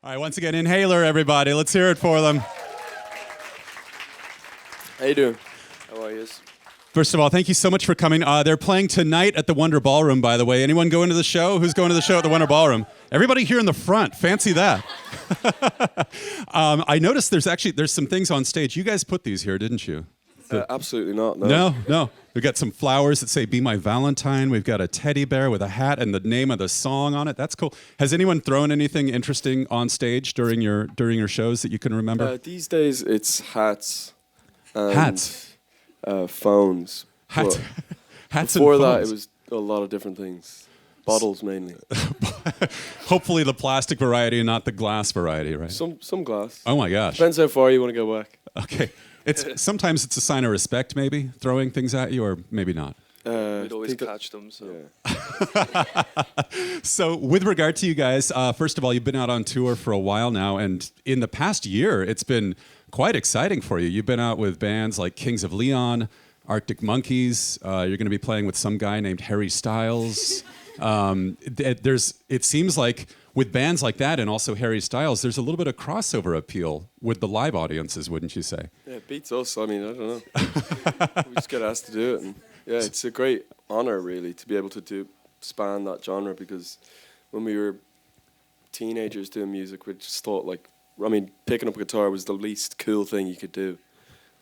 All right, once again, Inhaler, everybody. Let's hear it for them. How you doing? How are you? First of all, thank you so much for coming. They're playing tonight at the Wonder Ballroom, by the way. Anyone going to the show? Who's going to the show at the Wonder Ballroom? Everybody here in the front. Fancy that. I noticed there's some things on stage. You guys put these here, didn't you? Absolutely not. No. No. We've got some flowers that say "Be My Valentine." We've got a teddy bear with a hat and the name of the song on it. That's cool. Has anyone thrown anything interesting on stage during your shows that you can remember? These days it's hats. And, Hats. Phones. Hats. Hats and Before phones. that, it was a lot of different things. Bottles mainly. Hopefully the plastic variety and not the glass variety, right? Some glass. Oh my gosh. Depends how far you want to go back. Okay. Sometimes it's a sign of respect, maybe, throwing things at you, or maybe not. We'd always catch them. So. Yeah. So with regard to you guys, first of all, you've been out on tour for a while now, and in the past year, it's been quite exciting for you. You've been out with bands like Kings of Leon, Arctic Monkeys. You're going to be playing with some guy named Harry Styles. It seems like with bands like that and also Harry Styles, there's a little bit of crossover appeal with the live audiences, wouldn't you say? Yeah, it beats us. I mean, I don't know. We just get asked to do it. And yeah, it's a great honor, really, to be able to span that genre, because when we were teenagers doing music, we just thought, picking up a guitar was the least cool thing you could do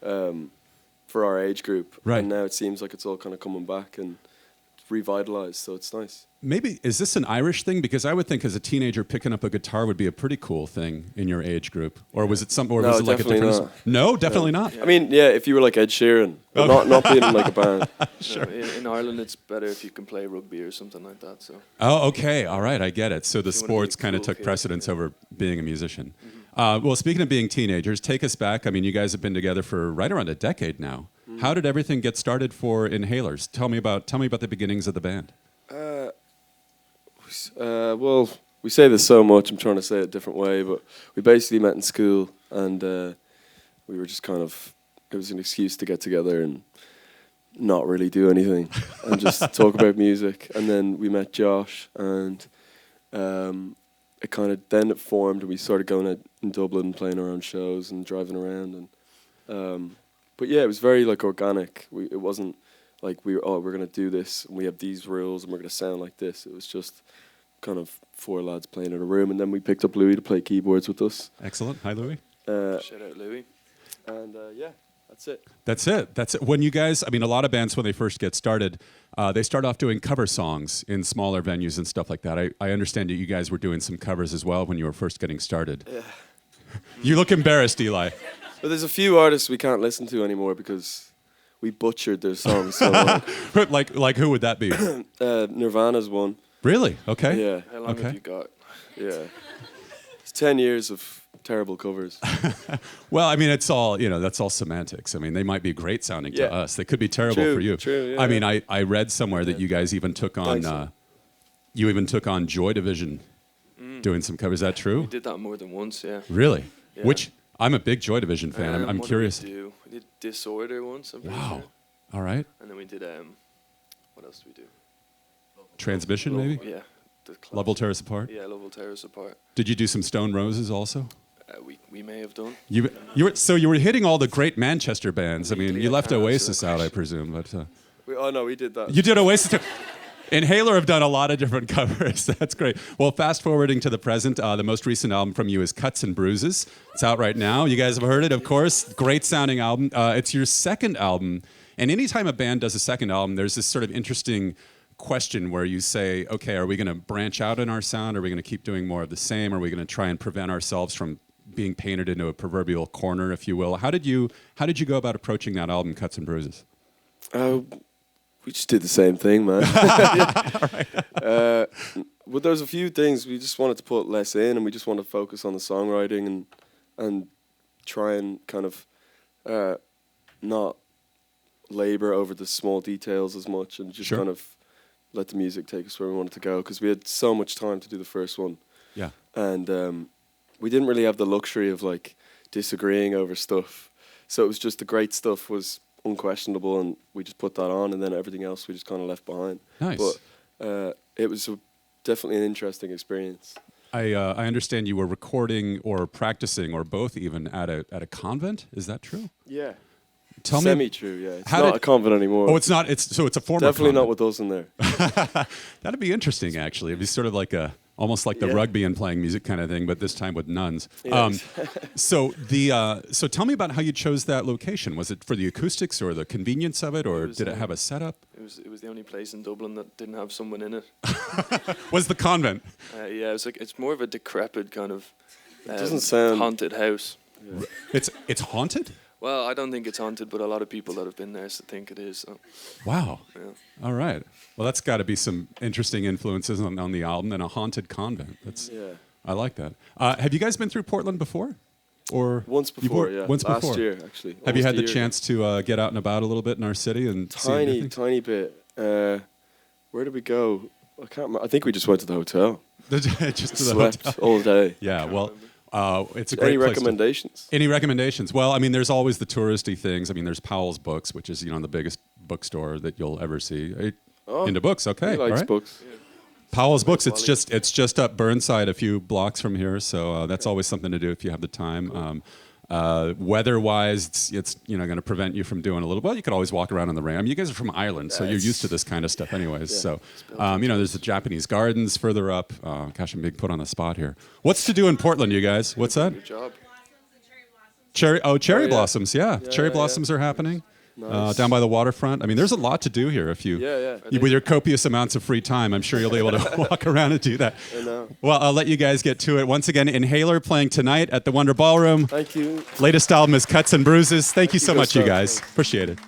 for our age group. Right. And now it seems like it's all kind of coming back and revitalized, so it's nice. Maybe, is this an Irish thing? Because I would think as a teenager, picking up a guitar would be a pretty cool thing in your age group. Or was it something, or No, was it like a different... definitely not. No, definitely not? I mean, yeah, if you were like Ed Sheeran, but not being in like a band. Sure. No, in Ireland, it's better if you can play rugby or something like that. So. Oh, okay. All right. I get it. So the If you wanna be sports kind of cool took kid, precedence over being a musician. Mm-hmm. Well, speaking of being teenagers, take us back. I mean, you guys have been together for right around a decade now. Mm-hmm. How did everything get started for Inhalers? Tell me about the beginnings of the band. Well, we say this so much, I'm trying to say it a different way, but we basically met in school, and we were just it was an excuse to get together and not really do anything and just talk about music. And then we met Josh, and it formed, and we started going out in Dublin and playing our own shows and driving around. And but yeah, it was very organic. It wasn't like we're going to do this and we have these rules and we're going to sound like this. It was just kind of four lads playing in a room, and then we picked up Louis to play keyboards with us. Excellent. Hi, Louis. Shout out Louis. And yeah, that's it. That's it. When you guys, I mean, a lot of bands, when they first get started, they start off doing cover songs in smaller venues and stuff like that. I understand that you guys were doing some covers as well when you were first getting started. Yeah. You look embarrassed, Eli. But there's a few artists we can't listen to anymore because we butchered their songs so much. like who would that be? Nirvana's one. Really? Okay. Yeah. How long have you got? Yeah. It's 10 years of terrible covers. Well, I mean, it's all, that's all semantics. I mean, they might be great sounding to us. They could be terrible True, for you. true, yeah, I mean, I read somewhere that you guys even took on, Joy Division doing some covers. Is that true? We did that more than once, yeah. Really? Yeah. Which, I'm a big Joy Division fan. I'm what curious. Did we do? We did Disorder once, I'm pretty sure. All right. And then we did, what else did we do? Transmission, maybe? Yeah. Love Will Tear Us Apart? Yeah, Love Will Tear Us Apart. Did you do some Stone Roses also? We may have done. You were hitting all the great Manchester bands. I mean, Legally you left Apparent, Oasis so- out, I presume, but We did that. you did Oasis too. Inhaler have done a lot of different covers. That's great. Well, fast forwarding to the present, the most recent album from you is Cuts and Bruises. It's out right now. You guys have heard it, of course. Great sounding album. It's your second album. And anytime a band does a second album, there's this sort of interesting question where you say, okay, are we going to branch out in our sound? Are we going to keep doing more of the same? Are we going to try and prevent ourselves from being painted into a proverbial corner, if you will? How did you go about approaching that album, Cuts and Bruises? We just did the same thing, man. But there's a few things we just wanted to put less in, and we just wanted to focus on the songwriting and try and kind of not labor over the small details as much, and just kind of let the music take us where we wanted to go, because we had so much time to do the first one. Yeah. And we didn't really have the luxury of disagreeing over stuff. So it was just the great stuff was unquestionable, and we just put that on, and then everything else we just kind of left behind. Nice. But it was definitely an interesting experience. I understand you were recording or practicing or both even at a convent. Is that true? Yeah. Tell me. Semi-true, yeah. It's How not did- a convent anymore. Oh, it's not. It's a former. Definitely not convent. with us in there. That'd be interesting, actually. It'd be sort of like almost like the Yeah. rugby and playing music kind of thing, but this time with nuns. Yeah. So tell me about how you chose that location. Was it for the acoustics or the convenience of it, or was, did it have a setup? It was the only place in Dublin that didn't have someone in it. Was the convent? Yeah, it's more of a decrepit kind of doesn't sound- haunted house. It's haunted? Well, I don't think it's haunted, but a lot of people that have been there think it is. So, Wow. yeah. All right. Well, that's got to be some interesting influences on the album and a haunted convent. Yeah. I like that. Have you guys been through Portland before? Or Once you before, were- yeah. Once Last before. year, actually. Have you Almost had a the year chance to get out and about a little bit in our city and see ago. anything? Tiny bit. Where did we go? I can't remember. I think we just went to the hotel. Just to the Slept hotel. all day. Yeah. Well, it's a great Any place to- recommendations? Any recommendations? Well, I mean, there's always the touristy things. I mean, there's Powell's Books, which is the biggest bookstore that you'll ever see. Are you into books? Okay, He all likes right. books. Powell's Books. It's Wally. just up Burnside, a few blocks from here. So that's always something to do if you have the time. Weather-wise, it's going to prevent you from doing a little. Well, you could always walk around on the ramp. You guys are from Ireland, so you're used to this kind of stuff, anyways. Yeah. So there's the Japanese gardens further up. Gosh, I'm being put on the spot here. What's to do in Portland, you guys? What's that? Good job. Cherry yeah. blossoms, yeah. Cherry yeah, blossoms are happening Nice. down by the waterfront. I mean, there's a lot to do here if you, Yeah. with your copious amounts of free time. I'm sure you'll be able to walk around and do that. I know. Well, I'll let you guys get to it. Once again, Inhaler playing tonight at the Wonder Ballroom. Thank you. Latest album is Cuts and Bruises. Thank you so much, you Gustav. guys. Appreciate it.